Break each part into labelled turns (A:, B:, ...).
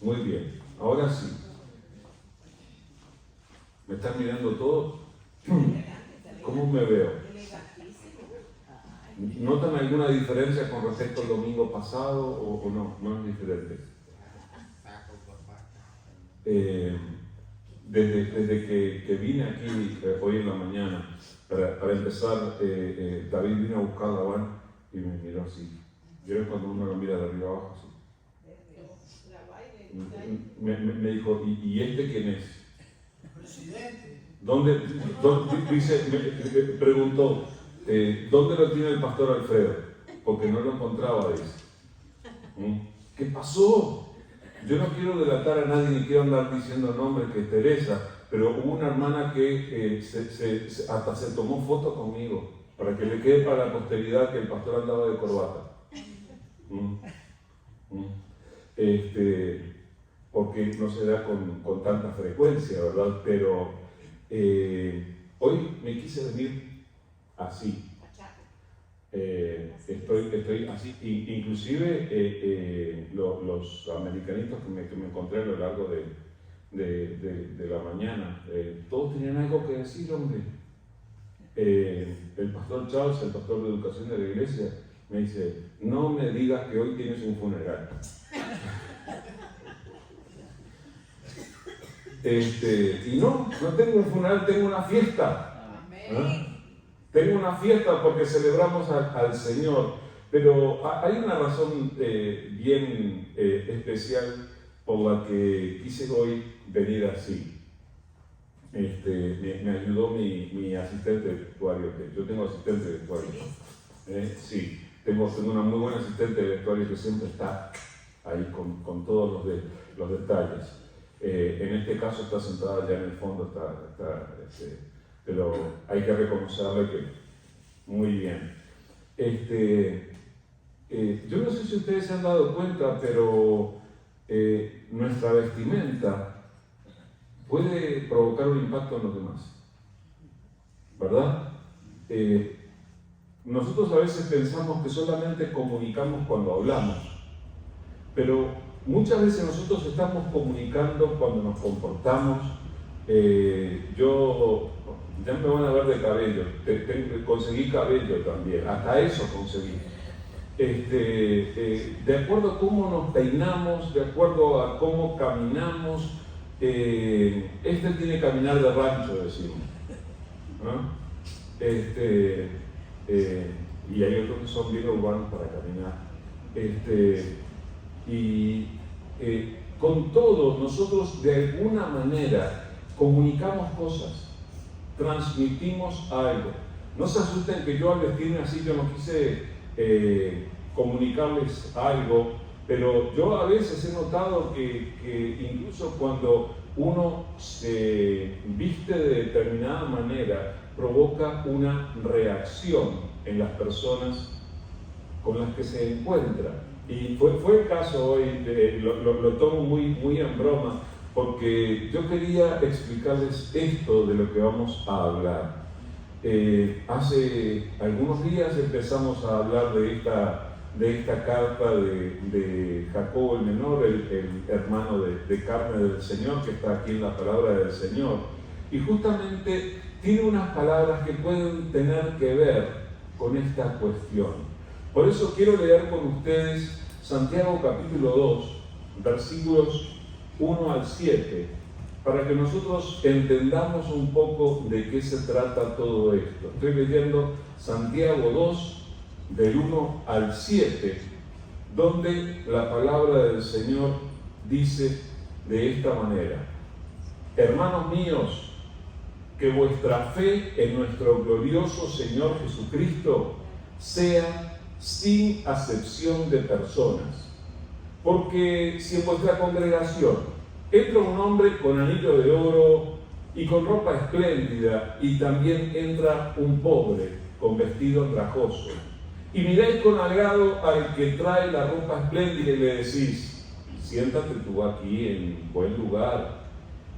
A: Muy bien. Ahora sí. ¿Me están mirando todos? ¿Cómo me veo? ¿Notan alguna diferencia con respecto al domingo pasado o no? No es diferente. Desde que vine aquí hoy en la mañana, para empezar, David vino a buscar a Labán y me miró así. ¿Vieron cuando uno lo mira de arriba abajo? Así? Me dijo, ¿y este quién es?
B: Presidente.
A: ¿Dónde dice, me preguntó, ¿dónde lo tiene el pastor Alfredo? Porque no lo encontraba, dice. ¿Qué pasó? Yo no quiero delatar a nadie ni quiero andar diciendo nombres que es Teresa, pero hubo una hermana que hasta se tomó foto conmigo para que le quede para la posteridad que el pastor andaba de corbata. Porque no se da con tanta frecuencia, ¿verdad? Pero hoy me quise venir así. Estoy así. Inclusive los americanitos que me encontré a lo largo de la mañana, todos tenían algo que decir, hombre. El pastor Charles, el pastor de educación de la iglesia, me dice, no me digas que hoy tienes un funeral. Y no tengo un funeral, tengo una fiesta. Tengo una fiesta porque celebramos al Señor, pero hay una razón bien especial por la que quise hoy venir así. Me ayudó mi asistente de vestuario. Yo tengo asistente de vestuario. Sí, tengo una muy buena asistente de vestuario que siempre está ahí con todos los detalles. En este caso está sentada ya en el fondo, pero hay que reconocerle que muy bien. Yo no sé si ustedes se han dado cuenta, pero nuestra vestimenta puede provocar un impacto en los demás, ¿verdad? Nosotros a veces pensamos que solamente comunicamos cuando hablamos, pero muchas veces nosotros estamos comunicando cuando nos comportamos. Yo, ya me van a ver de cabello, conseguí cabello también, hasta eso conseguí. De acuerdo a cómo nos peinamos, de acuerdo a cómo caminamos, tiene que caminar de rancho, decimos, ¿no? Y hay otros que son bien urbanos para caminar. Con todo, nosotros de alguna manera comunicamos cosas, transmitimos algo. No se asusten que yo al vestirme así, yo no quise comunicarles algo, pero yo a veces he notado que incluso cuando uno se viste de determinada manera, provoca una reacción en las personas con las que se encuentra. Y fue el caso hoy, lo tomo muy en broma, porque yo quería explicarles esto de lo que vamos a hablar. Hace algunos días empezamos a hablar de esta carta de Jacobo el menor, el hermano de carne del Señor, que está aquí en la palabra del Señor. Y justamente tiene unas palabras que pueden tener que ver con esta cuestión. Por eso quiero leer con ustedes Santiago capítulo 2, versículos 1 al 7, para que nosotros entendamos un poco de qué se trata todo esto. Estoy leyendo Santiago 2, del 1 al 7, donde la palabra del Señor dice de esta manera: hermanos míos, que vuestra fe en nuestro glorioso Señor Jesucristo sea sin acepción de personas. Porque si en vuestra congregación entra un hombre con anillo de oro y con ropa espléndida, y también entra un pobre con vestido andrajoso, y miráis con agrado al que trae la ropa espléndida y le decís: siéntate tú aquí en buen lugar,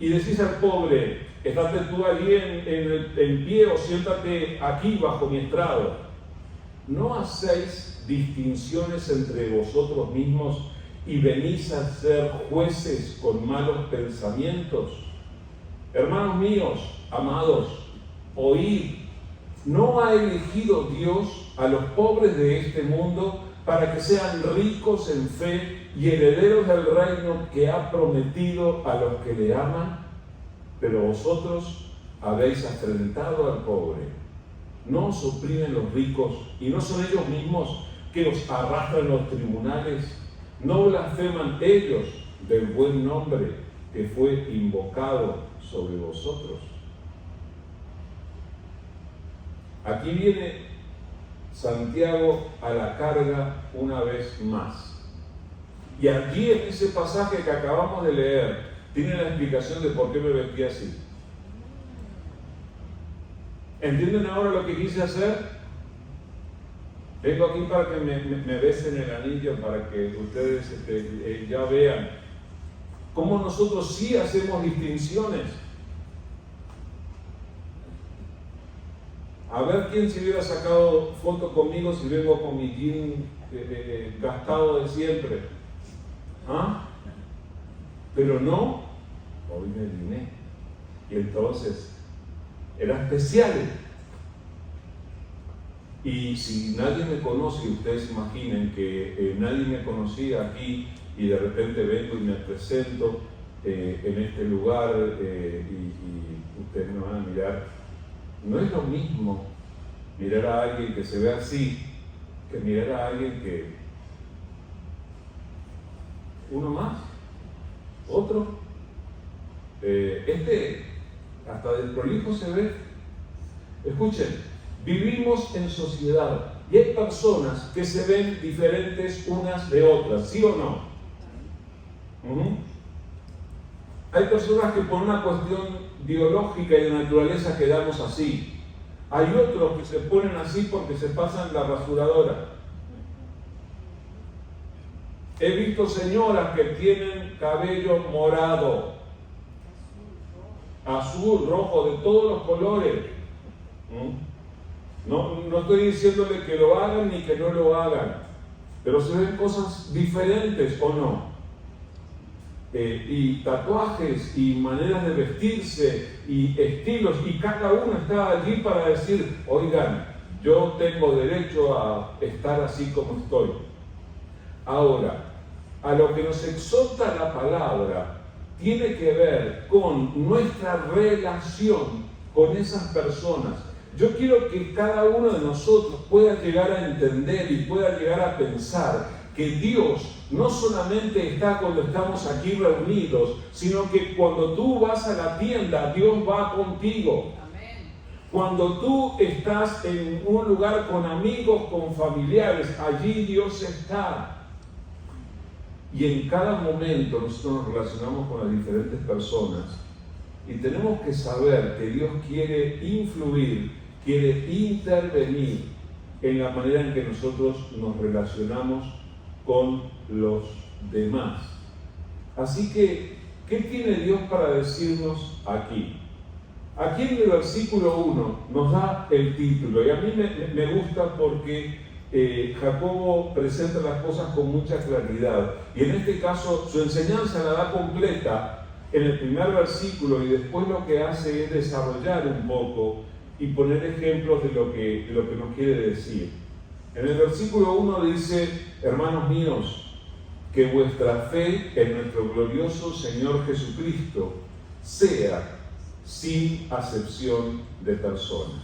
A: y decís al pobre: estate tú allí en pie, o siéntate aquí bajo mi estrado, ¿no hacéis distinciones entre vosotros mismos y venís a ser jueces con malos pensamientos. Hermanos míos, amados, oíd, ¿no ha elegido Dios a los pobres de este mundo para que sean ricos en fe y herederos del reino que ha prometido a los que le aman? Pero vosotros habéis afrentado al pobre. ¿No os oprimen los ricos y no son ellos mismos que os arrastran los tribunales? ¿No blasfeman ellos del buen nombre que fue invocado sobre vosotros? Aquí viene Santiago a la carga una vez más. Y allí en ese pasaje que acabamos de leer, tiene la explicación de por qué me vestí así. ¿Entienden ahora lo que quise hacer? Vengo aquí para que me besen el anillo, para que ustedes ya vean cómo nosotros sí hacemos distinciones. A ver quién se hubiera sacado foto conmigo si vengo con mi jean gastado de siempre. ¿Ah? Pero no, hoy me vine. Y entonces era especial. Y si nadie me conoce, ustedes imaginen que nadie me conocía aquí y de repente vengo y me presento en este lugar y ustedes me van a mirar. No es lo mismo mirar a alguien que se ve así que mirar a alguien que uno más, otro. Hasta del prolijo se ve. Escuchen, vivimos en sociedad y hay personas que se ven diferentes unas de otras, ¿sí o no? Hay personas que por una cuestión biológica y de naturaleza quedamos así. Hay otros que se ponen así porque se pasan la rasuradora. He visto señoras que tienen cabello morado, azul, rojo, de todos los colores. No estoy diciéndole que lo hagan ni que no lo hagan, pero se ven cosas diferentes, ¿o no? Y tatuajes y maneras de vestirse y estilos, y cada uno está allí para decir, oigan, yo tengo derecho a estar así como estoy. Ahora, a lo que nos exhorta la palabra tiene que ver con nuestra relación con esas personas. Yo quiero que cada uno de nosotros pueda llegar a entender y pueda llegar a pensar que Dios no solamente está cuando estamos aquí reunidos, sino que cuando tú vas a la tienda, Dios va contigo. Amén. Cuando tú estás en un lugar con amigos, con familiares, allí Dios está. Y en cada momento nosotros nos relacionamos con las diferentes personas y tenemos que saber que Dios quiere influir, quiere intervenir en la manera en que nosotros nos relacionamos con los demás. Así que, ¿qué tiene Dios para decirnos aquí? Aquí en el versículo 1 nos da el título, y a mí me gusta porque Jacobo presenta las cosas con mucha claridad, y en este caso su enseñanza la da completa en el primer versículo, y después lo que hace es desarrollar un poco y poner ejemplos de lo que nos quiere decir. En el versículo 1 dice: hermanos míos, que vuestra fe en nuestro glorioso Señor Jesucristo sea sin acepción de personas.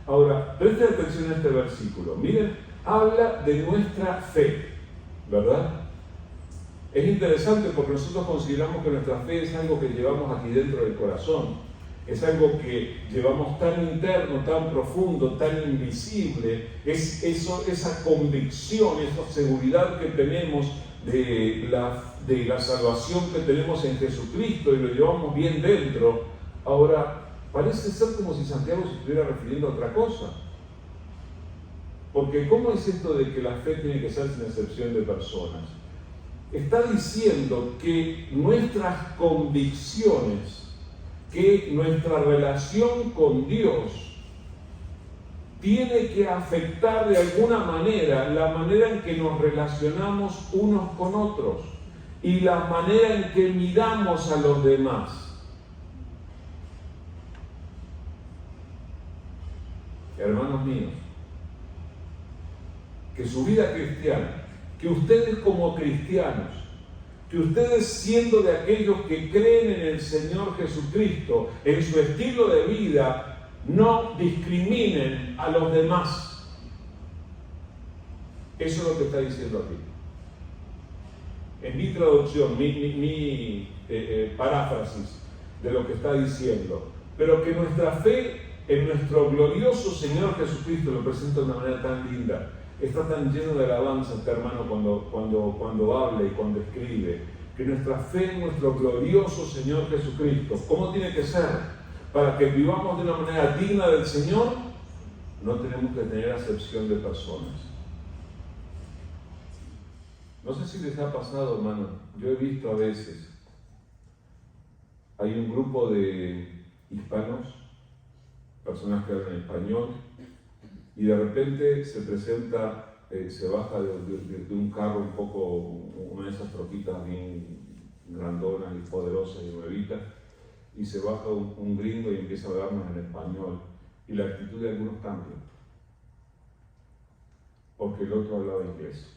A: Ahora, presten atención a este versículo. Miren, habla de nuestra fe, ¿verdad? Es interesante porque nosotros consideramos que nuestra fe es algo que llevamos aquí dentro del corazón. Es algo que llevamos tan interno, tan profundo, tan invisible. Es esa convicción, esa seguridad que tenemos de la salvación que tenemos en Jesucristo, y lo llevamos bien dentro. Ahora, parece ser como si Santiago se estuviera refiriendo a otra cosa. Porque ¿cómo es esto de que la fe tiene que ser sin excepción de personas? Está diciendo que nuestras convicciones, que nuestra relación con Dios tiene que afectar de alguna manera la manera en que nos relacionamos unos con otros y la manera en que miramos a los demás. Hermanos míos, que su vida cristiana, que ustedes como cristianos, que ustedes siendo de aquellos que creen en el Señor Jesucristo, en su estilo de vida, no discriminen a los demás. Eso es lo que está diciendo aquí. En mi traducción, mi paráfrasis de lo que está diciendo, pero que nuestra fe en nuestro glorioso Señor Jesucristo lo presenta de una manera tan linda. Está tan lleno de alabanza este hermano cuando habla y cuando escribe. Que nuestra fe en nuestro glorioso Señor Jesucristo, ¿cómo tiene que ser? Para que vivamos de una manera digna del Señor, no tenemos que tener acepción de personas. No sé si les ha pasado, hermano, yo he visto a veces, hay un grupo de hispanos, personas que hablan español, y de repente se presenta, se baja de un carro un poco, una de esas troquitas bien grandonas y poderosas y nuevitas, y se baja un gringo y empieza a hablarnos en español, y la actitud de algunos cambia, porque el otro hablaba inglés.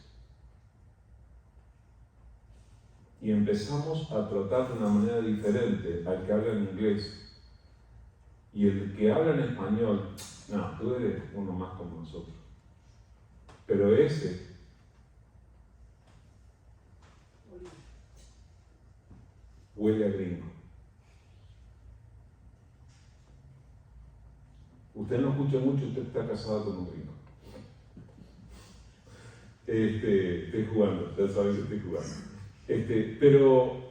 A: Y empezamos a tratar de una manera diferente al que habla en inglés. Y el que habla en español, no, tú eres uno más como nosotros. Pero ese huele a gringo. Usted no escucha mucho, usted está casado con un gringo. Estoy jugando, ya saben que estoy jugando. Pero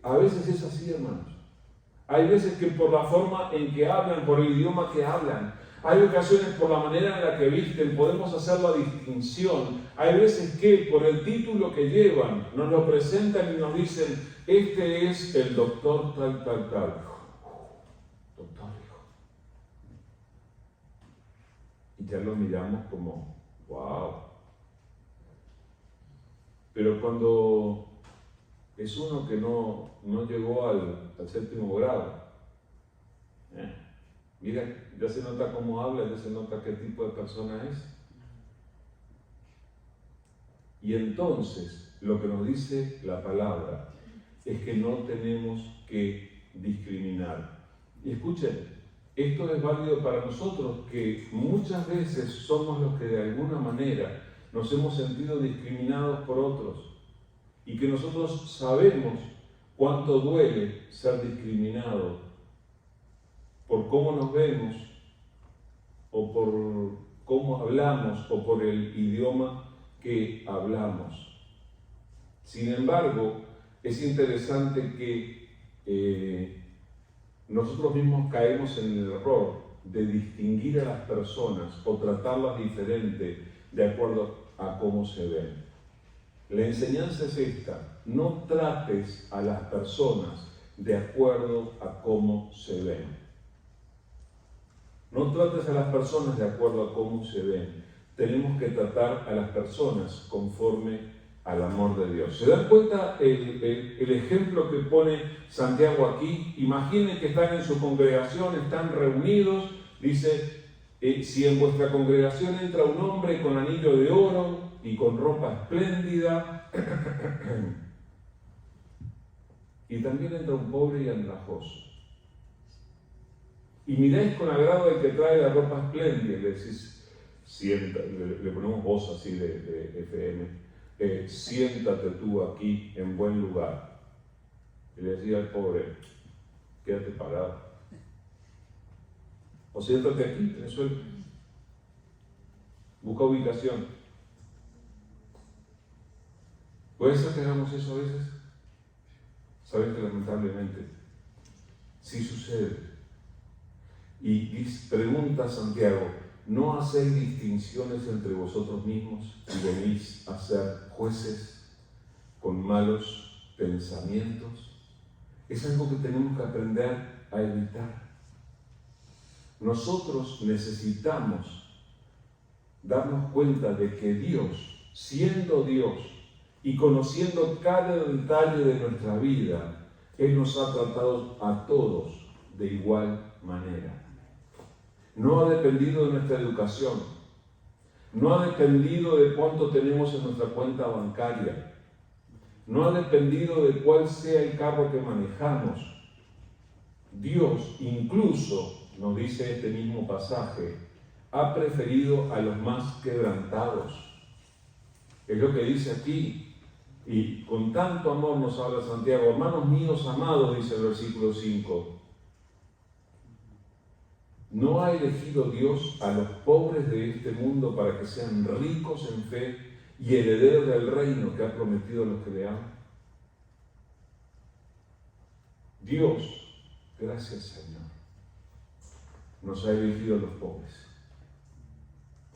A: a veces es así, hermanos. Hay veces que por la forma en que hablan, por el idioma que hablan, hay ocasiones por la manera en la que visten, podemos hacer la distinción. Hay veces que por el título que llevan, nos lo presentan y nos dicen, este es el doctor tal. Doctor, hijo. Y ya lo miramos como, wow. Pero cuando es uno que no llegó al 7º grado, mira, ya se nota cómo habla, ya se nota qué tipo de persona es. Y entonces, lo que nos dice la palabra es que no tenemos que discriminar. Y escuchen, esto es válido para nosotros, que muchas veces somos los que de alguna manera nos hemos sentido discriminados por otros y que nosotros sabemos cuánto duele ser discriminado por cómo nos vemos o por cómo hablamos o por el idioma que hablamos. Sin embargo, es interesante que nosotros mismos caemos en el error de distinguir a las personas o tratarlas diferente de acuerdo a cómo se ven. La enseñanza es esta: no trates a las personas de acuerdo a cómo se ven. No trates a las personas de acuerdo a cómo se ven. Tenemos que tratar a las personas conforme al amor de Dios. ¿Se dan cuenta el ejemplo que pone Santiago aquí? Imaginen que están en su congregación, están reunidos. Dice, si en vuestra congregación entra un hombre con anillo de oro y con ropa espléndida, y también entra un pobre y andrajoso, y miráis con agrado al que trae la ropa espléndida, y le decís, siéntate, le ponemos voz así de FM, siéntate tú aquí en buen lugar. Y le decía al pobre, quédate parado, o siéntate aquí, te suelto. Busca ubicación. ¿Puede ser que hagamos eso a veces? Saben que lamentablemente sí sucede. Y pregunta Santiago, ¿no hacéis distinciones entre vosotros mismos y venís a ser jueces con malos pensamientos? Es algo que tenemos que aprender a evitar. nosotros necesitamos darnos cuenta de que Dios, siendo Dios y conociendo cada detalle de nuestra vida, Él nos ha tratado a todos de igual manera. No ha dependido de nuestra educación, no ha dependido de cuánto tenemos en nuestra cuenta bancaria, no ha dependido de cuál sea el carro que manejamos. Dios, incluso, nos dice este mismo pasaje, ha preferido a los más quebrantados. Es lo que dice aquí. Y con tanto amor nos habla Santiago. Hermanos míos amados, dice el versículo 5. ¿No ha elegido Dios a los pobres de este mundo para que sean ricos en fe y herederos del reino que ha prometido a los que le aman? Dios, gracias Señor, nos ha elegido a los pobres,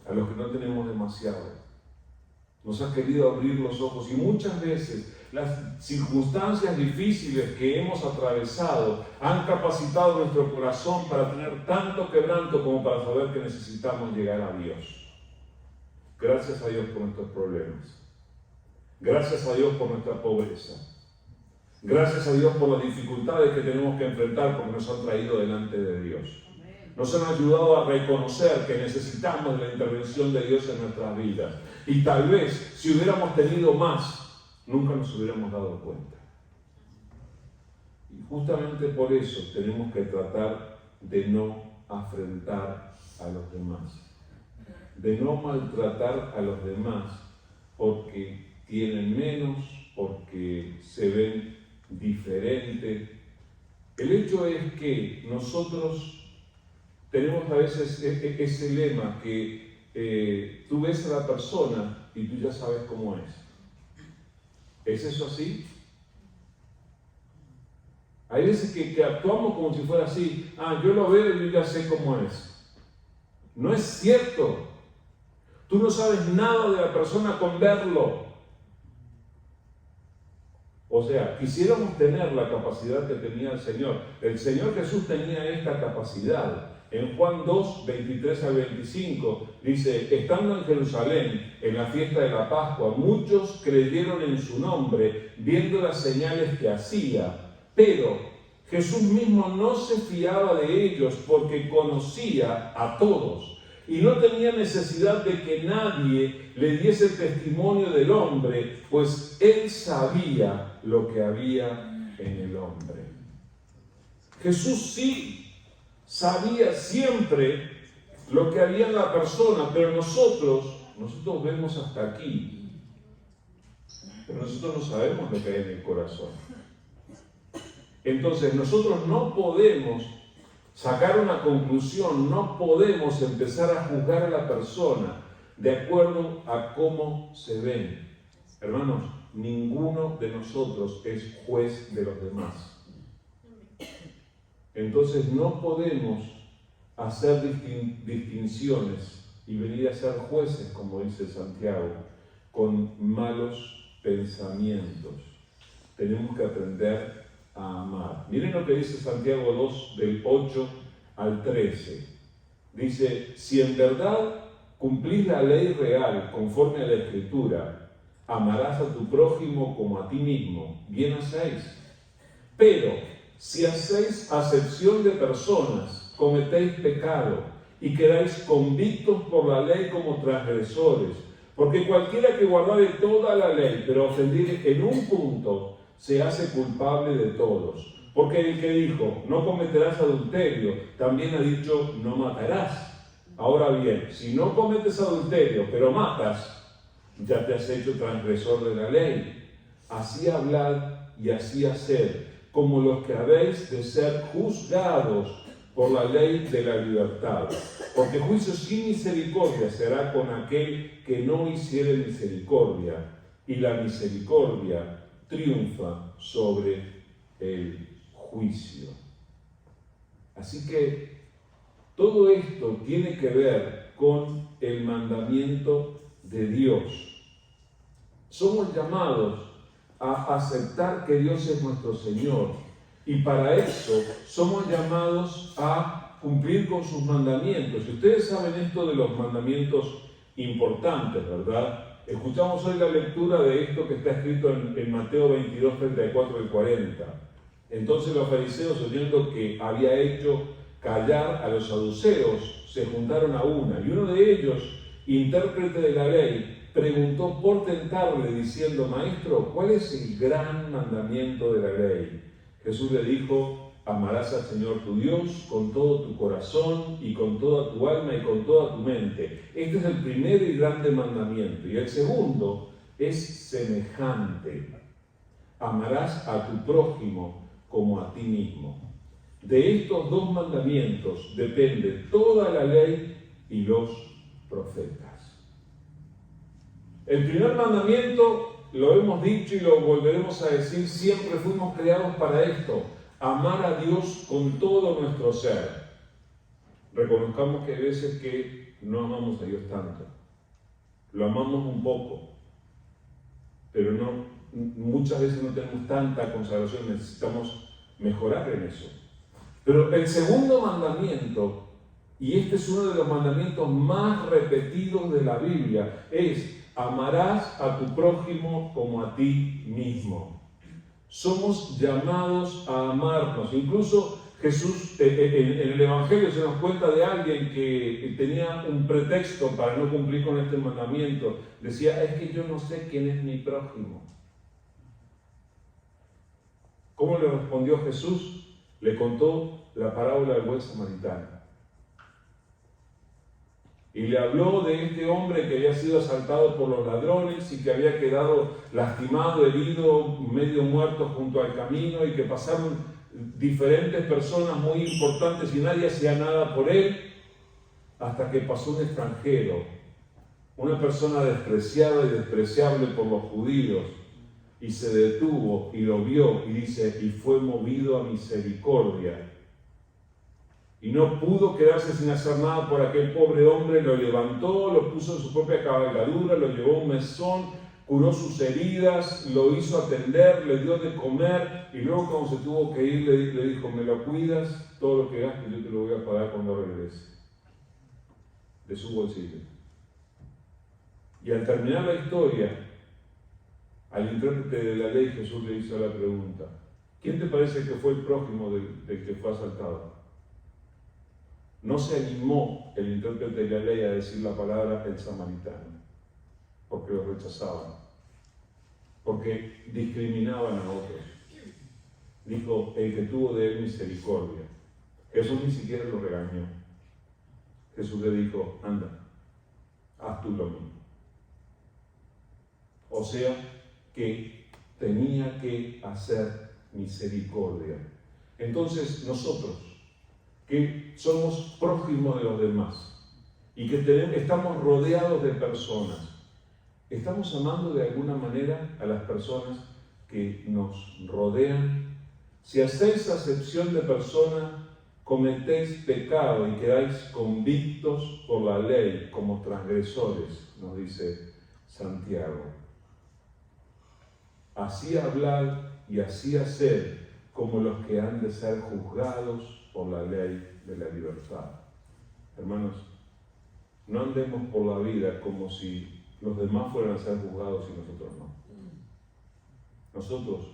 A: a los que no tenemos demasiado. Nos ha querido abrir los ojos y muchas veces las circunstancias difíciles que hemos atravesado han capacitado nuestro corazón para tener tanto quebranto como para saber que necesitamos llegar a Dios. Gracias a Dios por nuestros problemas. Gracias a Dios por nuestra pobreza. Gracias a Dios por las dificultades que tenemos que enfrentar porque nos han traído delante de Dios. Nos han ayudado a reconocer que necesitamos la intervención de Dios en nuestras vidas. Y tal vez, si hubiéramos tenido más, nunca nos hubiéramos dado cuenta. Y justamente por eso tenemos que tratar de no afrentar a los demás. De no maltratar a los demás porque tienen menos, porque se ven diferentes. El hecho es que nosotros tenemos a veces ese lema que tú ves a la persona y tú ya sabes cómo es. ¿Es eso así? Hay veces que actuamos como si fuera así. Yo lo veo y yo ya sé cómo es. No es cierto. Tú no sabes nada de la persona con verlo. O sea, quisiéramos tener la capacidad que tenía el Señor. El Señor Jesús tenía esta capacidad. En Juan 2, 23 al 25, dice, estando en Jerusalén, en la fiesta de la Pascua, muchos creyeron en su nombre, viendo las señales que hacía. Pero Jesús mismo no se fiaba de ellos porque conocía a todos y no tenía necesidad de que nadie le diese testimonio del hombre, pues él sabía lo que había en el hombre. Jesús sí sabía siempre lo que había en la persona, pero nosotros vemos hasta aquí. Pero nosotros no sabemos lo que hay en el corazón. Entonces nosotros no podemos sacar una conclusión, no podemos empezar a juzgar a la persona de acuerdo a cómo se ven. Hermanos, ninguno de nosotros es juez de los demás. Entonces no podemos hacer distinciones y venir a ser jueces, como dice Santiago, con malos pensamientos. Tenemos que aprender a amar. Miren lo que dice Santiago 2, del 8 al 13. Dice, si en verdad cumplís la ley real conforme a la Escritura, amarás a tu prójimo como a ti mismo, bien hacéis. Pero si hacéis acepción de personas, cometéis pecado y quedáis convictos por la ley como transgresores. Porque cualquiera que guardare toda la ley, pero ofendiere en un punto, se hace culpable de todos. Porque el que dijo, no cometerás adulterio, también ha dicho, no matarás. Ahora bien, si no cometes adulterio, pero matas, ya te has hecho transgresor de la ley. Así hablad y así haced, como los que habéis de ser juzgados por la ley de la libertad. Porque juicio sin misericordia será con aquel que no hiciere misericordia, y la misericordia triunfa sobre el juicio. Así que todo esto tiene que ver con el mandamiento de Dios. Somos llamados a aceptar que Dios es nuestro Señor, y para eso somos llamados a cumplir con sus mandamientos. Y ustedes saben esto de los mandamientos importantes, ¿verdad? Escuchamos hoy la lectura de esto que está escrito en Mateo 22, 34 y 40. Entonces los fariseos, oyendo que había hecho callar a los saduceos, se juntaron a una, y uno de ellos, intérprete de la ley, preguntó por tentarle, diciendo: Maestro, ¿cuál es el gran mandamiento de la ley? Jesús le dijo: amarás al Señor tu Dios con todo tu corazón y con toda tu alma y con toda tu mente. Este es el primer y grande mandamiento. Y el segundo es semejante: amarás a tu prójimo como a ti mismo. De estos dos mandamientos depende toda la ley y los profetas. El primer mandamiento, lo hemos dicho y lo volveremos a decir, siempre fuimos creados para esto: amar a Dios con todo nuestro ser. Reconozcamos que hay veces que no amamos a Dios tanto. Lo amamos un poco, pero muchas veces no tenemos tanta consagración, necesitamos mejorar en eso. Pero el segundo mandamiento, y este es uno de los mandamientos más repetidos de la Biblia, es: amarás a tu prójimo como a ti mismo. Somos llamados a amarnos. Incluso Jesús, en el Evangelio se nos cuenta de alguien que tenía un pretexto para no cumplir con este mandamiento. Decía: es que yo no sé quién es mi prójimo. ¿Cómo le respondió Jesús? Le contó la parábola del buen samaritano. Y le habló de este hombre que había sido asaltado por los ladrones y que había quedado lastimado, herido, medio muerto junto al camino, y que pasaron diferentes personas muy importantes y nadie hacía nada por él, hasta que pasó un extranjero, una persona despreciada y despreciable por los judíos, y se detuvo y lo vio, y dice: y fue movido a misericordia. Y no pudo quedarse sin hacer nada por aquel pobre hombre, lo levantó, lo puso en su propia cabalgadura, lo llevó a un mesón, curó sus heridas, lo hizo atender, le dio de comer, y luego cuando se tuvo que ir le dijo: me lo cuidas, todo lo que gastes yo te lo voy a pagar cuando regrese, de su bolsillo. Y al terminar la historia, al intérprete de la ley Jesús le hizo la pregunta: ¿quién te parece que fue el prójimo del que fue asaltado? No se animó el intérprete de la ley a decir la palabra el samaritano, porque lo rechazaban, porque discriminaban a otros. Dijo: el que tuvo de él misericordia. Jesús ni siquiera lo regañó. Jesús le dijo: anda, haz tú lo mismo. O sea que tenía que hacer misericordia. Entonces nosotros, que somos prójimos de los demás y que estamos rodeados de personas, ¿estamos amando de alguna manera a las personas que nos rodean? Si hacéis acepción de personas, cometéis pecado y quedáis convictos por la ley como transgresores, nos dice Santiago. Así hablad y así haced como los que han de ser juzgados por la ley de la libertad. Hermanos, no andemos por la vida como si los demás fueran a ser juzgados y nosotros no. Nosotros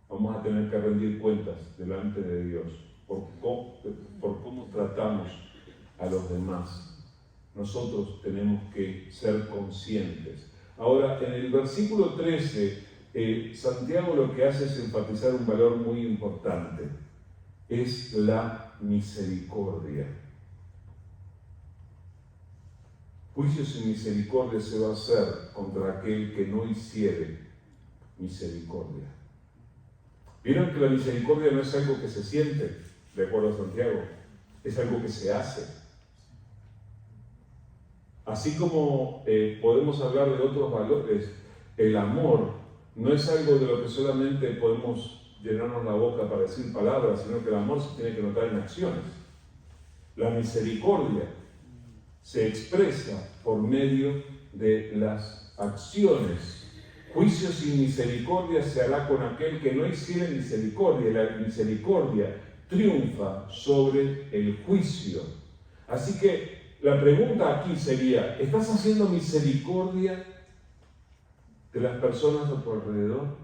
A: vamos a tener que rendir cuentas delante de Dios por cómo tratamos a los demás. Nosotros tenemos que ser conscientes. Ahora, en el versículo 13, Santiago lo que hace es enfatizar un valor muy importante. Es la misericordia. Juicio sin misericordia se va a hacer contra aquel que no hiciere misericordia. ¿Vieron que la misericordia no es algo que se siente, de acuerdo a Santiago? Es algo que se hace. Así como podemos hablar de otros valores, el amor no es algo de lo que solamente podemos llenarnos la boca para decir palabras, sino que el amor se tiene que notar en acciones. La misericordia se expresa por medio de las acciones. Juicio sin misericordia se hará con aquel que no hiciere misericordia. La misericordia triunfa sobre el juicio. Así que la pregunta aquí sería, ¿estás haciendo misericordia de las personas a tu alrededor?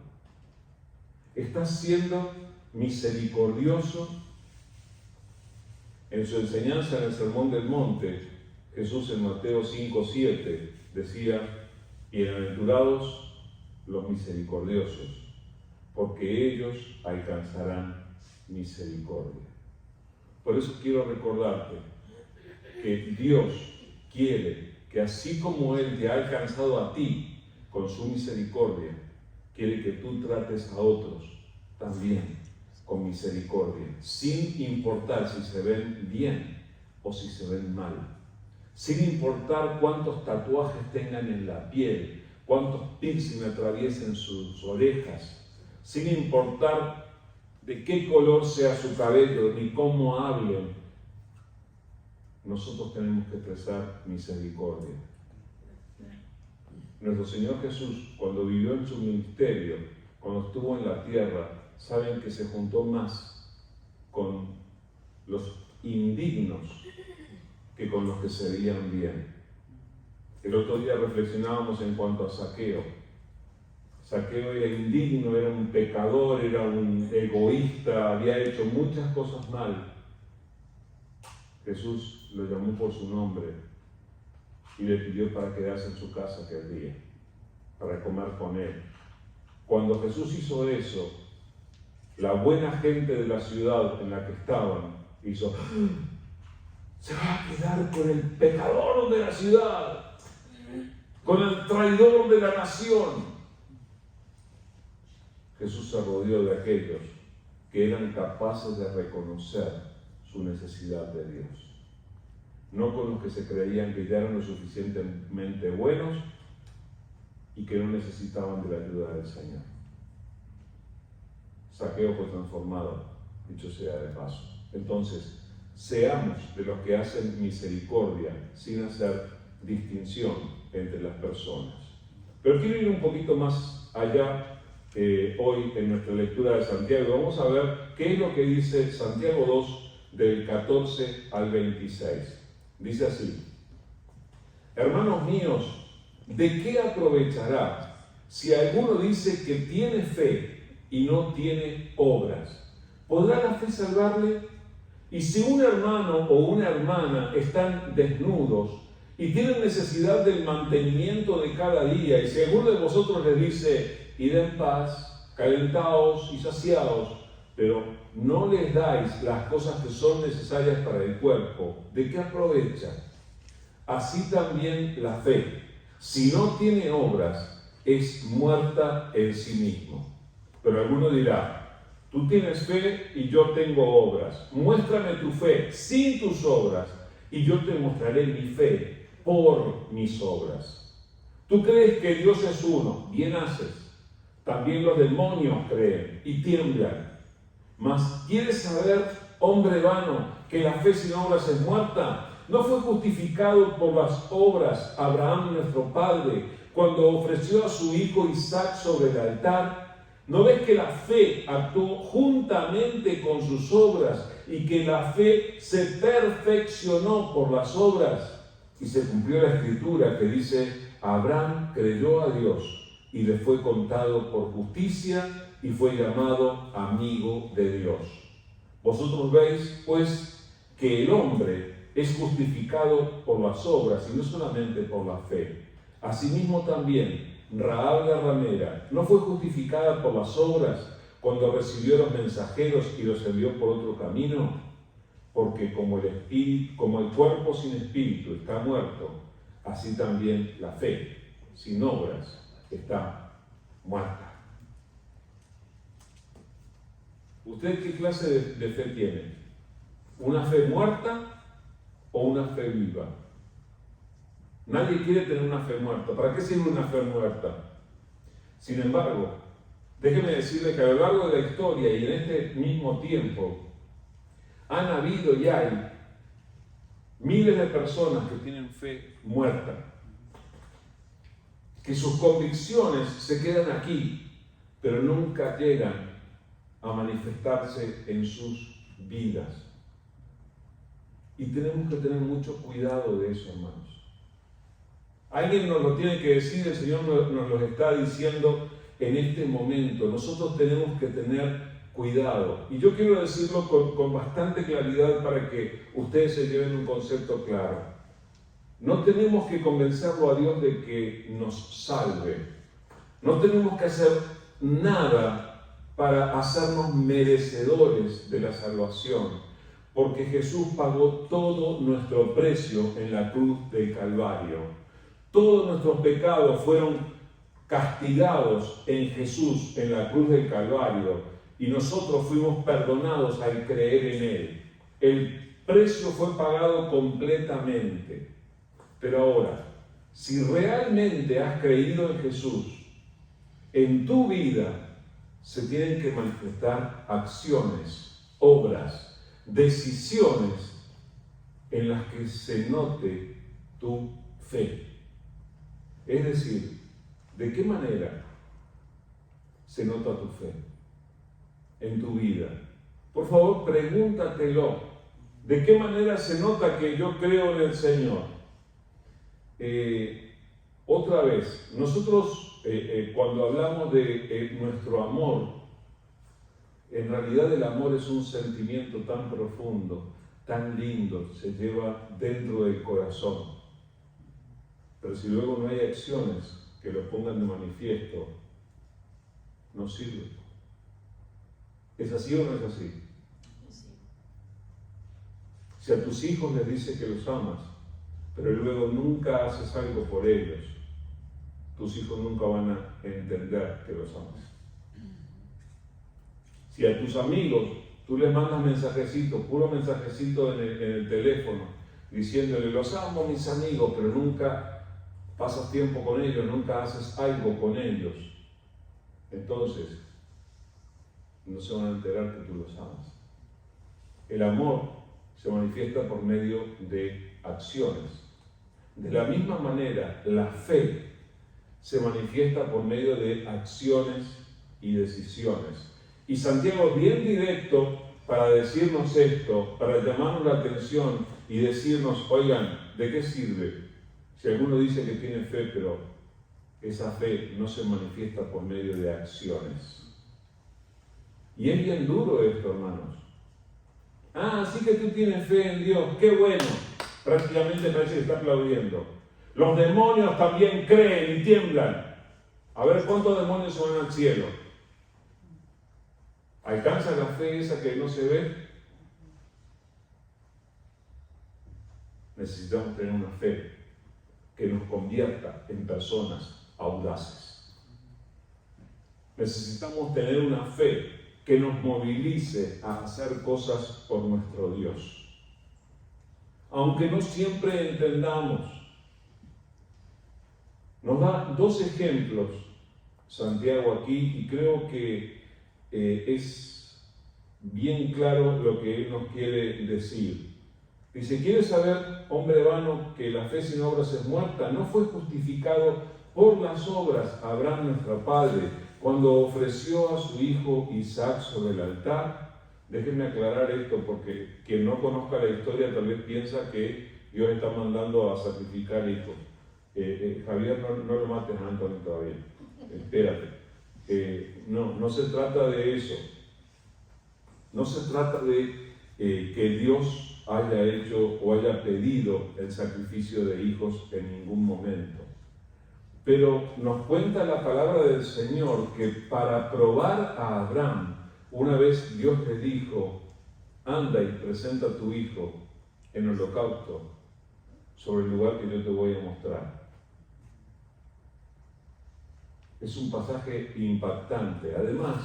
A: ¿Estás siendo misericordioso? En su enseñanza en el Sermón del Monte, Jesús en Mateo 5:7 decía: bienaventurados los misericordiosos, porque ellos alcanzarán misericordia. Por eso quiero recordarte que Dios quiere que así como Él te ha alcanzado a ti con su misericordia, quiere que tú trates a otros también con misericordia, sin importar si se ven bien o si se ven mal, sin importar cuántos tatuajes tengan en la piel, cuántos piercing atraviesen sus orejas, sin importar de qué color sea su cabello, ni cómo hablen. Nosotros tenemos que expresar misericordia. Nuestro Señor Jesús, cuando vivió en su ministerio, cuando estuvo en la tierra, saben que se juntó más con los indignos que con los que se veían bien. El otro día reflexionábamos en cuanto a Zaqueo. Zaqueo era indigno, era un pecador, era un egoísta, había hecho muchas cosas mal. Jesús lo llamó por su nombre y le pidió para quedarse en su casa aquel día, para comer con él. Cuando Jesús hizo eso, la buena gente de la ciudad en la que estaban hizo: se va a quedar con el pecador de la ciudad, con el traidor de la nación. Jesús se rodeó de aquellos que eran capaces de reconocer su necesidad de Dios, no con los que se creían que ya eran lo suficientemente buenos y que no necesitaban de la ayuda del Señor. Zaqueo fue transformado, dicho sea de paso. Entonces, seamos de los que hacen misericordia sin hacer distinción entre las personas. Pero quiero ir un poquito más allá hoy en nuestra lectura de Santiago. Vamos a ver qué es lo que dice Santiago 2 del 14 al 26. Dice así: hermanos míos, ¿de qué aprovechará si alguno dice que tiene fe y no tiene obras? ¿Podrá la fe salvarle? Y si un hermano o una hermana están desnudos y tienen necesidad del mantenimiento de cada día, y si alguno de vosotros les dice: id en paz, calentaos y saciaos, pero no les dais las cosas que son necesarias para el cuerpo, ¿de qué aprovecha? Así también la fe, si no tiene obras, es muerta en sí mismo. Pero alguno dirá: tú tienes fe y yo tengo obras. Muéstrame tu fe sin tus obras y yo te mostraré mi fe por mis obras. Tú crees que Dios es uno, bien haces. También los demonios creen y tiemblan. Mas ¿quieres saber, hombre vano, que la fe sin obras es muerta? ¿No fue justificado por las obras Abraham nuestro padre cuando ofreció a su hijo Isaac sobre el altar? ¿No ves que la fe actuó juntamente con sus obras y que la fe se perfeccionó por las obras? Y se cumplió la escritura que dice: Abraham creyó a Dios y le fue contado por justicia y fue llamado amigo de Dios. Vosotros veis, pues, que el hombre es justificado por las obras y no solamente por la fe. Asimismo también, Rahab la ramera no fue justificada por las obras cuando recibió los mensajeros y los envió por otro camino, porque como el cuerpo sin espíritu está muerto, así también la fe sin obras está muerta. ¿Usted qué clase de fe tiene? ¿Una fe muerta o una fe viva? Nadie quiere tener una fe muerta. ¿Para qué sirve una fe muerta? Sin embargo, déjeme decirle que a lo largo de la historia y en este mismo tiempo han habido y hay miles de personas que tienen fe muerta, que sus convicciones se quedan aquí, pero nunca llegan a manifestarse en sus vidas. Y tenemos que tener mucho cuidado de eso, hermanos. Alguien nos lo tiene que decir, el Señor nos lo está diciendo en este momento. Nosotros tenemos que tener cuidado. Y yo quiero decirlo con bastante claridad para que ustedes se lleven un concepto claro. No tenemos que convencerlo a Dios de que nos salve. No tenemos que hacer nada para hacernos merecedores de la salvación, porque Jesús pagó todo nuestro precio en la cruz del Calvario. Todos nuestros pecados fueron castigados en Jesús, en la cruz del Calvario, y nosotros fuimos perdonados al creer en Él. El precio fue pagado completamente. Pero ahora, si realmente has creído en Jesús, en tu vida se tienen que manifestar acciones, obras, decisiones en las que se note tu fe. Es decir, ¿de qué manera se nota tu fe en tu vida? Por favor, pregúntatelo. ¿De qué manera se nota que yo creo en el Señor? Otra vez, nosotros cuando hablamos de nuestro amor, en realidad el amor es un sentimiento tan profundo, tan lindo, se lleva dentro del corazón. Pero si luego no hay acciones que lo pongan de manifiesto, no sirve. ¿Es así o no es así? Sí. Si a tus hijos les dices que los amas, pero luego nunca haces algo por ellos, tus hijos nunca van a entender que los amas. Si a tus amigos tú les mandas mensajecitos, puro mensajecito en el teléfono, diciéndole los amo mis amigos, pero nunca pasas tiempo con ellos, nunca haces algo con ellos, entonces no se van a enterar que tú los amas. El amor se manifiesta por medio de acciones. De la misma manera, la fe se manifiesta por medio de acciones y decisiones. Y Santiago es bien directo para decirnos esto, para llamarnos la atención y decirnos, oigan, ¿de qué sirve? Si alguno dice que tiene fe, pero esa fe no se manifiesta por medio de acciones. Y es bien duro esto, hermanos. Sí que tú tienes fe en Dios, qué bueno. Prácticamente parece que está aplaudiendo. Los demonios también creen y tiemblan. A ver cuántos demonios se van al cielo. ¿Alcanza la fe esa que no se ve? Necesitamos tener una fe que nos convierta en personas audaces. Necesitamos tener una fe que nos movilice a hacer cosas por nuestro Dios. Aunque no siempre entendamos, nos da dos ejemplos Santiago aquí y creo que es bien claro lo que él nos quiere decir. Dice, ¿quieres saber, hombre vano, que la fe sin obras es muerta? ¿No fue justificado por las obras Abraham nuestro padre cuando ofreció a su hijo Isaac sobre el altar? Déjenme aclarar esto porque quien no conozca la historia tal vez piensa que Dios está mandando a sacrificar hijos. Javier, no lo mates a Antonio todavía. Espérate. No se trata de eso. No se trata de que Dios haya hecho o haya pedido el sacrificio de hijos en ningún momento. Pero nos cuenta la palabra del Señor que para probar a Abraham, una vez Dios le dijo, anda y presenta a tu hijo en holocausto sobre el lugar que yo te voy a mostrar. Es un pasaje impactante. Además,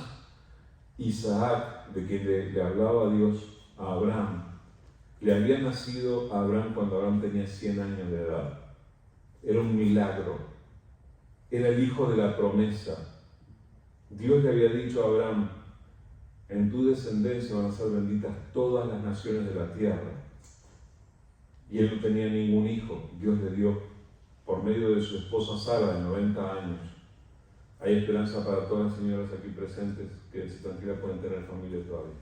A: Isaac, de quien le hablaba Dios a Abraham, le había nacido a Abraham cuando Abraham tenía 100 años de edad. Era un milagro. Era el hijo de la promesa. Dios le había dicho a Abraham, en tu descendencia van a ser benditas todas las naciones de la tierra. Y él no tenía ningún hijo. Dios le dio, por medio de su esposa Sara, de 90 años. Hay esperanza para todas las señoras aquí presentes que se tranquilas pueden tener familia todavía.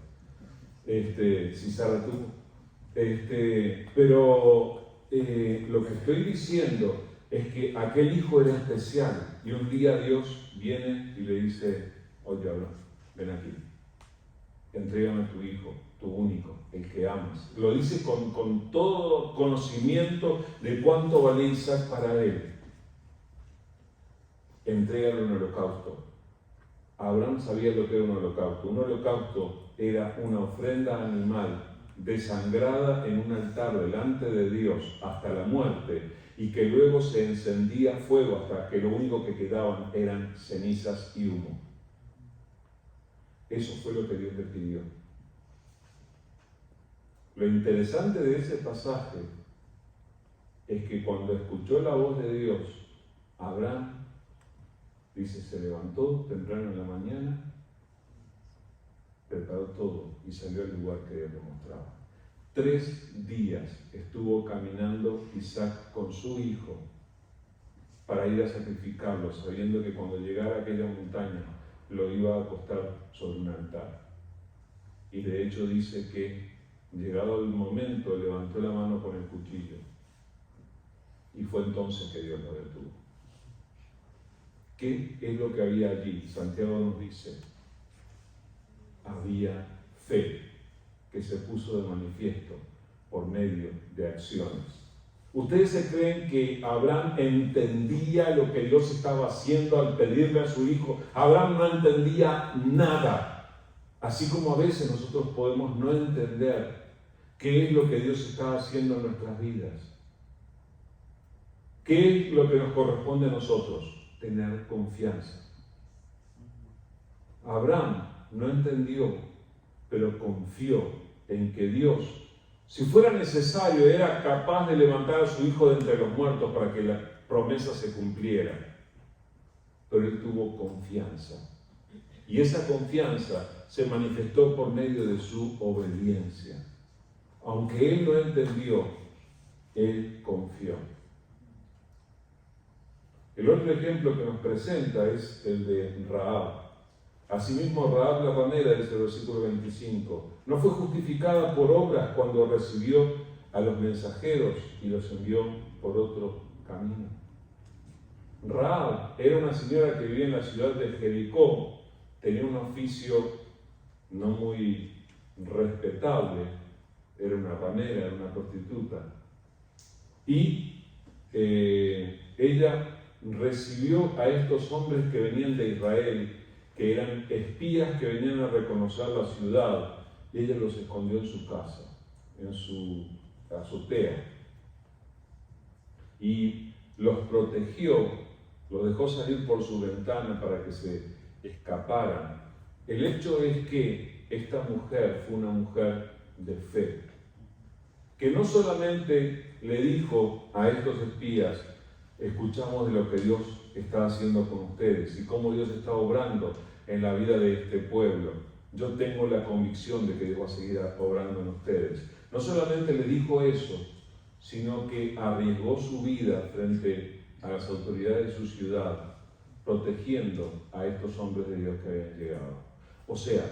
A: si Sara tuvo. Pero lo que estoy diciendo es que aquel hijo era especial y un día Dios viene y le dice: oye, Abraham, ven aquí, entrégame a tu hijo, tu único, el que amas. Lo dice con todo conocimiento de cuánto valía Isaac para él. Entrégale un holocausto. Abraham sabía lo que era un holocausto. Un holocausto era una ofrenda animal desangrada en un altar delante de Dios hasta la muerte, y que luego se encendía fuego hasta que lo único que quedaban eran cenizas y humo. Eso fue lo que Dios le pidió. Lo interesante de ese pasaje es que cuando escuchó la voz de Dios, Abraham, dice, se levantó temprano en la mañana, preparó todo y salió al lugar que Dios le mostraba. 3 días estuvo caminando Isaac con su hijo para ir a sacrificarlo, sabiendo que cuando llegara a aquella montaña lo iba a acostar sobre un altar. Y de hecho dice que, llegado el momento, levantó la mano con el cuchillo. Y fue entonces que Dios lo detuvo. ¿Qué es lo que había allí? Santiago nos dice: había fe que se puso de manifiesto por medio de acciones. ¿Ustedes se creen que Abraham entendía lo que Dios estaba haciendo al pedirle a su hijo? Abraham no entendía nada. Así como a veces nosotros podemos no entender qué es lo que Dios está haciendo en nuestras vidas. ¿Qué es lo que nos corresponde a nosotros? Tener confianza. Abraham no entendió, pero confió en que Dios, si fuera necesario, era capaz de levantar a su hijo de entre los muertos para que la promesa se cumpliera. Pero él tuvo confianza. Y esa confianza se manifestó por medio de su obediencia. Aunque él no entendió, él confió. El otro ejemplo que nos presenta es el de Rahab. Asimismo, Rahab la ramera, dice el versículo 25, no fue justificada por obras cuando recibió a los mensajeros y los envió por otro camino. Rahab era una señora que vivía en la ciudad de Jericó, tenía un oficio no muy respetable, era una ramera, era una prostituta, y ella recibió a estos hombres que venían de Israel, que eran espías que venían a reconocer la ciudad, y ella los escondió en su casa, en su azotea, y los protegió, los dejó salir por su ventana para que se escaparan. El hecho es que esta mujer fue una mujer de fe, que no solamente le dijo a estos espías: escuchamos de lo que Dios está haciendo con ustedes y cómo Dios está obrando en la vida de este pueblo. Yo tengo la convicción de que Dios va a seguir obrando en ustedes. No solamente le dijo eso, sino que arriesgó su vida frente a las autoridades de su ciudad, protegiendo a estos hombres de Dios que habían llegado. O sea,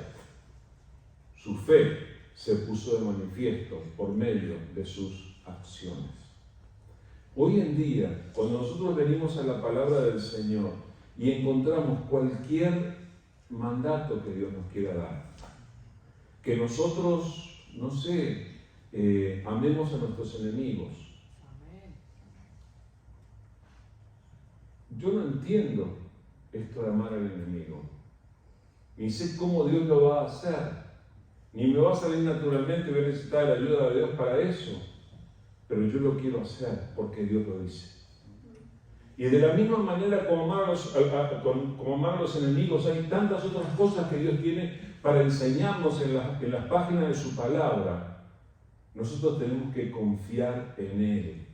A: su fe se puso de manifiesto por medio de sus acciones. Hoy en día, cuando nosotros venimos a la palabra del Señor y encontramos cualquier mandato que Dios nos quiera dar, que nosotros, no sé, amemos a nuestros enemigos. Yo no entiendo esto de amar al enemigo, ni sé cómo Dios lo va a hacer, ni me va a salir naturalmente, voy a necesitar la ayuda de Dios para eso. Pero yo lo quiero hacer porque Dios lo dice. Y de la misma manera como amar a los enemigos, hay tantas otras cosas que Dios tiene para enseñarnos en las páginas de su palabra. Nosotros tenemos que confiar en Él.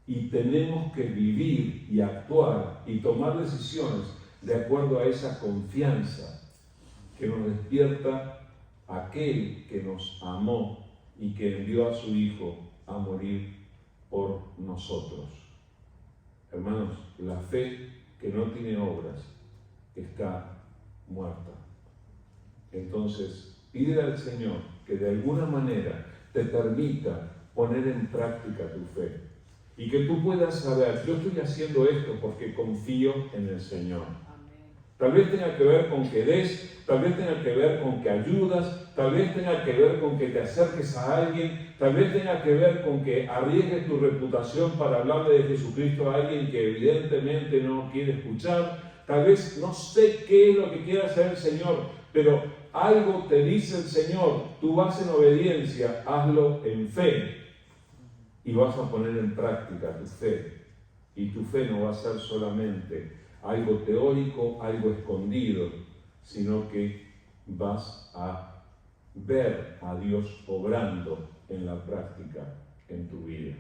A: Y tenemos que vivir y actuar y tomar decisiones de acuerdo a esa confianza que nos despierta aquel que nos amó y que envió a su Hijo a morir por nosotros. Hermanos, la fe que no tiene obras está muerta. Entonces, pídele al Señor que de alguna manera te permita poner en práctica tu fe. Y que tú puedas saber, yo estoy haciendo esto porque confío en el Señor. Tal vez tenga que ver con que des, tal vez tenga que ver con que ayudas, tal vez tenga que ver con que te acerques a alguien, tal vez tenga que ver con que arriesgues tu reputación para hablarle de Jesucristo a alguien que evidentemente no quiere escuchar. Tal vez no sé qué es lo que quiere hacer el Señor, pero algo te dice el Señor, tú vas en obediencia, hazlo en fe y vas a poner en práctica tu fe. Y tu fe no va a ser solamente algo teórico, algo escondido, sino que vas a ver a Dios obrando en la práctica en tu vida,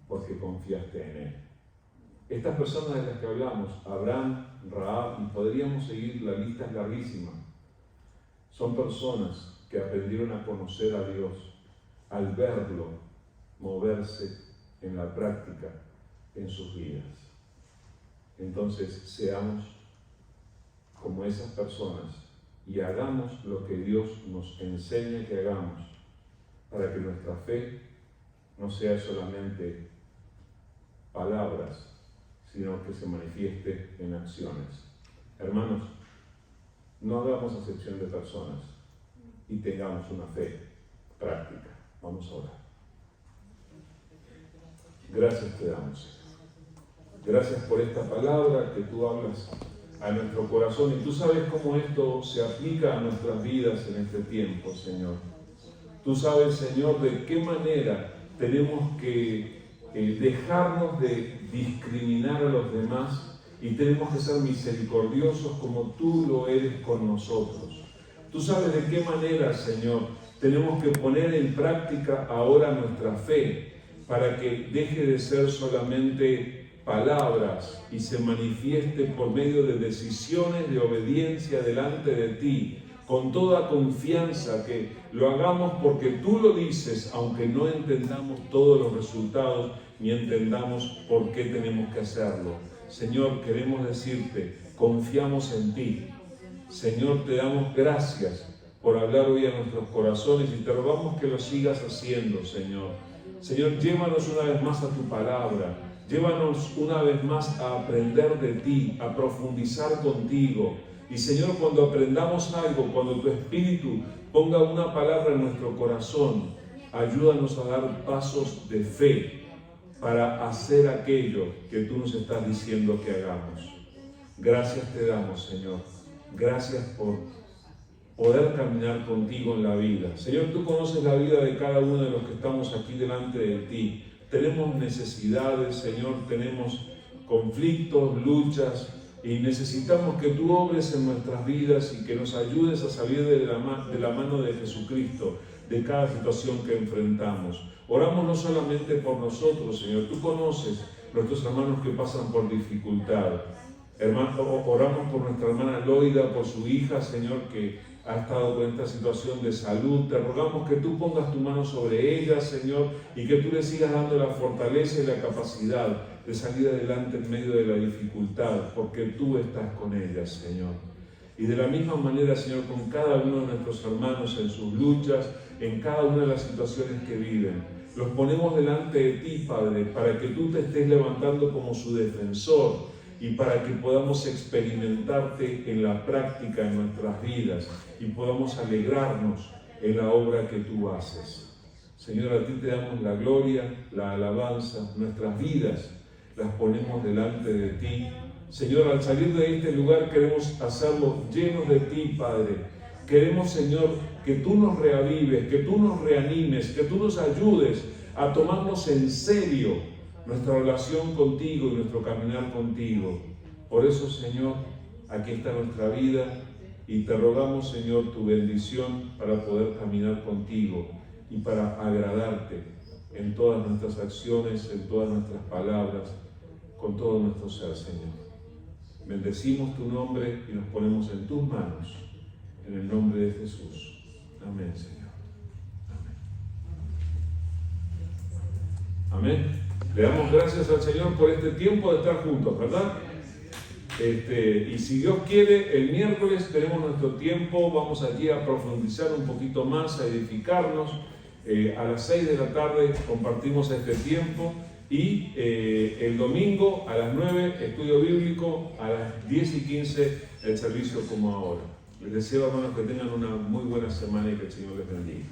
A: porque confiaste en Él. Estas personas de las que hablamos, Abraham, Rahab, y podríamos seguir, la lista es larguísima, son personas que aprendieron a conocer a Dios al verlo moverse en la práctica en sus vidas. Entonces, seamos como esas personas y hagamos lo que Dios nos enseña que hagamos para que nuestra fe no sea solamente palabras, sino que se manifieste en acciones. Hermanos, no hagamos acepción de personas y tengamos una fe práctica. Vamos a orar. Gracias te damos. Gracias por esta palabra que tú hablas a nuestro corazón y tú sabes cómo esto se aplica a nuestras vidas en este tiempo, Señor. Tú sabes, Señor, de qué manera tenemos que dejarnos de discriminar a los demás y tenemos que ser misericordiosos como tú lo eres con nosotros. Tú sabes de qué manera, Señor, tenemos que poner en práctica ahora nuestra fe para que deje de ser solamente palabras y se manifieste por medio de decisiones de obediencia delante de ti, con toda confianza, que lo hagamos porque tú lo dices, aunque no entendamos todos los resultados ni entendamos por qué tenemos que hacerlo. Señor, queremos decirte, confiamos en ti. Señor, te damos gracias por hablar hoy a nuestros corazones y te rogamos que lo sigas haciendo, Señor. Señor, llévanos una vez más a tu palabra. Llévanos una vez más a aprender de ti, a profundizar contigo. Y Señor, cuando aprendamos algo, cuando tu Espíritu ponga una palabra en nuestro corazón, ayúdanos a dar pasos de fe para hacer aquello que tú nos estás diciendo que hagamos. Gracias te damos, Señor. Gracias por poder caminar contigo en la vida. Señor, tú conoces la vida de cada uno de los que estamos aquí delante de ti. Tenemos necesidades, Señor, tenemos conflictos, luchas, y necesitamos que tú obres en nuestras vidas y que nos ayudes a salir de la mano de Jesucristo, de cada situación que enfrentamos. Oramos no solamente por nosotros, Señor, tú conoces nuestros hermanos que pasan por dificultad. Oramos por nuestra hermana Loida, por su hija, Señor, que ha estado con esta situación de salud. Te rogamos que tú pongas tu mano sobre ella, Señor, y que tú le sigas dando la fortaleza y la capacidad de salir adelante en medio de la dificultad, porque tú estás con ella, Señor. Y de la misma manera, Señor, con cada uno de nuestros hermanos en sus luchas, en cada una de las situaciones que viven, los ponemos delante de ti, Padre, para que tú te estés levantando como su defensor y para que podamos experimentarte en la práctica en nuestras vidas y podamos alegrarnos en la obra que tú haces. Señor, a ti te damos la gloria, la alabanza, nuestras vidas las ponemos delante de ti. Señor, al salir de este lugar queremos hacerlo llenos de ti, Padre. Queremos, Señor, que tú nos reavives, que tú nos reanimes, que tú nos ayudes a tomarnos en serio nuestra relación contigo y nuestro caminar contigo. Por eso, Señor, aquí está nuestra vida y te rogamos, Señor, tu bendición para poder caminar contigo y para agradarte en todas nuestras acciones, en todas nuestras palabras, con todo nuestro ser, Señor. Bendecimos tu nombre y nos ponemos en tus manos, en el nombre de Jesús. Amén, Señor. Amén. Amén. Le damos gracias al Señor por este tiempo de estar juntos, ¿verdad? Y si Dios quiere, el miércoles tenemos nuestro tiempo, vamos allí a profundizar un poquito más, a edificarnos. A las 6 de la tarde compartimos este tiempo y el domingo a las 9 estudio bíblico, a las 10:15 el servicio como ahora. Les deseo, hermanos, que tengan una muy buena semana y que el Señor les bendiga.